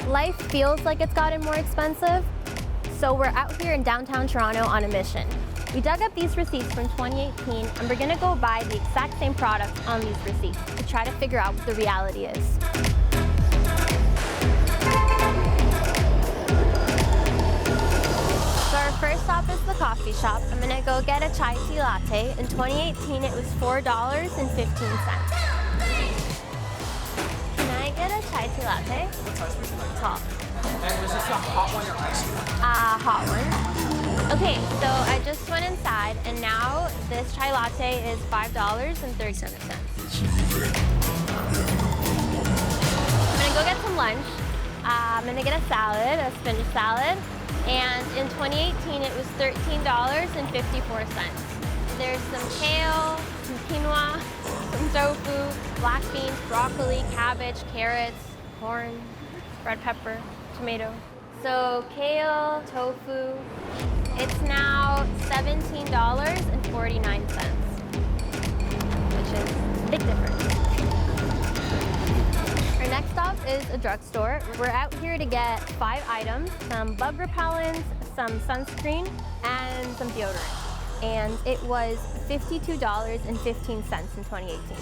Life feels like it's gotten more expensive, so we're out here in downtown Toronto on a mission. We dug up these receipts from 2018, and we're gonna go buy the exact same products on these receipts to try to figure out what the reality is. So our first stop is the coffee shop. I'm gonna go get a chai tea latte. In 2018, it was $4.15. Can I get a chai tea latte? What size would you like? Top. And was this a hot one or ice one? Hot one. Okay, so I just went inside, and now this chai latte is $5.37. I'm gonna go get some lunch. I'm gonna get a salad, a spinach salad, and in 2018 it was $13.54. There's some kale, some quinoa, some tofu, black beans, broccoli, cabbage, carrots, corn, red pepper, tomato. So kale, tofu, it's now $17.49, which is a big difference. Our next stop is a drugstore. We're out here to get 5 items, some bug repellents, some sunscreen, and some deodorant. And it was $52.15 in 2018.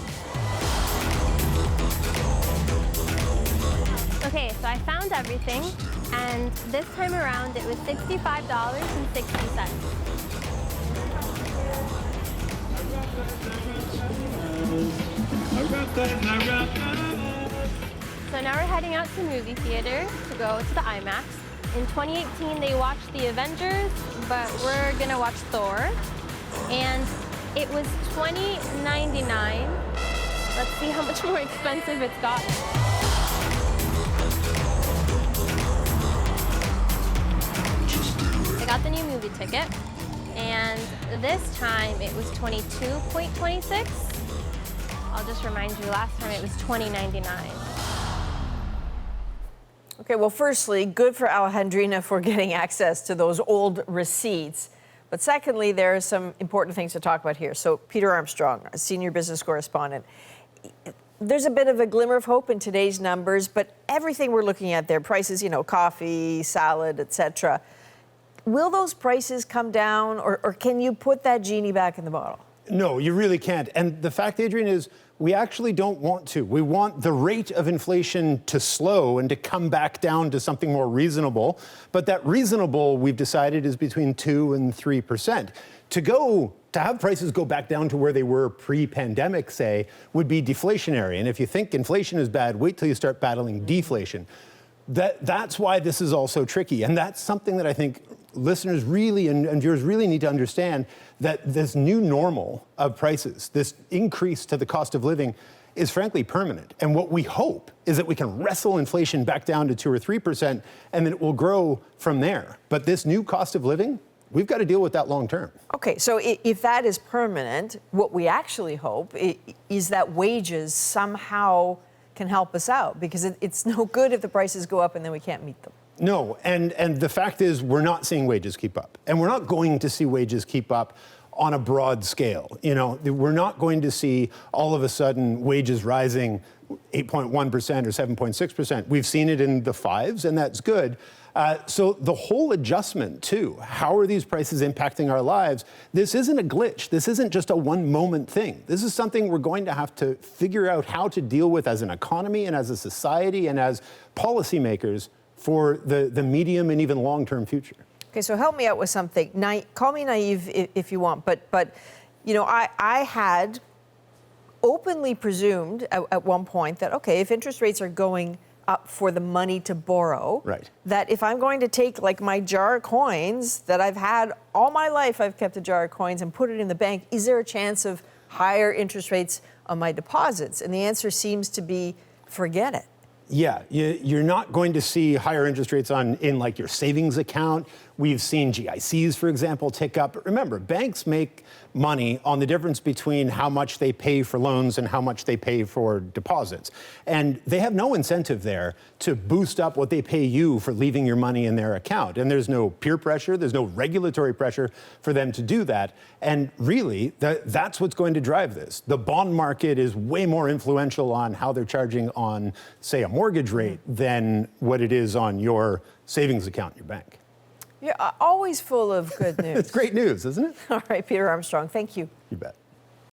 Okay, so I found everything, and this time around it was $65.60. So now we're heading out to movie theater to go to the IMAX. In 2018 they watched The Avengers, but we're gonna watch Thor. And it was $20.99. Let's see how much more expensive it's gotten. I got the new movie ticket, and this time it was $22.26. I'll just remind you, last time it was $20.99. Okay, well, firstly, good for Alejandrina for getting access to those old receipts. But secondly, there are some important things to talk about here. So Peter Armstrong, a senior business correspondent, there's a bit of a glimmer of hope in today's numbers, but everything we're looking at there, prices, you know, coffee, salad, etc. Will those prices come down, or can you put that genie back in the bottle? No, you really can't. And the fact, Adrienne, is we actually don't want to. We want the rate of inflation to slow and to come back down to something more reasonable. But that reasonable, we've decided, is between 2 and 3%. To have prices go back down to where they were pre-pandemic, say, would be deflationary. And if you think inflation is bad, wait till you start battling deflation. That's why this is also tricky. And that's something that I think listeners really and viewers really need to understand, that this new normal of prices, this increase to the cost of living, is frankly permanent. And what we hope is that we can wrestle inflation back down to 2 or 3%, and then it will grow from there. But this new cost of living, we've got to deal with that long term. Okay, so if that is permanent, what we actually hope is that wages somehow can help us out, because it's no good if the prices go up and then we can't meet them. No, and the fact is we're not seeing wages keep up. And we're not going to see wages keep up on a broad scale. You know, we're not going to see all of a sudden wages rising 8.1% or 7.6%. We've seen it in the 5s, and that's good. So the whole adjustment to how are these prices impacting our lives, this isn't a glitch. This isn't just a one-moment thing. This is something we're going to have to figure out how to deal with as an economy and as a society and as policymakers for the medium and even long-term future. Okay, so help me out with something. Call me naive if you want, but you know, I had openly presumed at one point that, okay, if interest rates are going up for the money to borrow, right, that if I'm going to take like my jar of coins that I've had all my life, I've kept a jar of coins and put it in the bank, is there a chance of higher interest rates on my deposits? And the answer seems to be, forget it. Yeah, you're not going to see higher interest rates in like your savings account We've seen GICs, for example, tick up. But remember, banks make money on the difference between how much they pay for loans and how much they pay for deposits. And they have no incentive there to boost up what they pay you for leaving your money in their account. And there's no peer pressure, there's no regulatory pressure for them to do that. And really, that's what's going to drive this. The bond market is way more influential on how they're charging on, say, a mortgage rate than what it is on your savings account in your bank. You're always full of good news. It's great news, isn't it? All right, Peter Armstrong, thank you. You bet.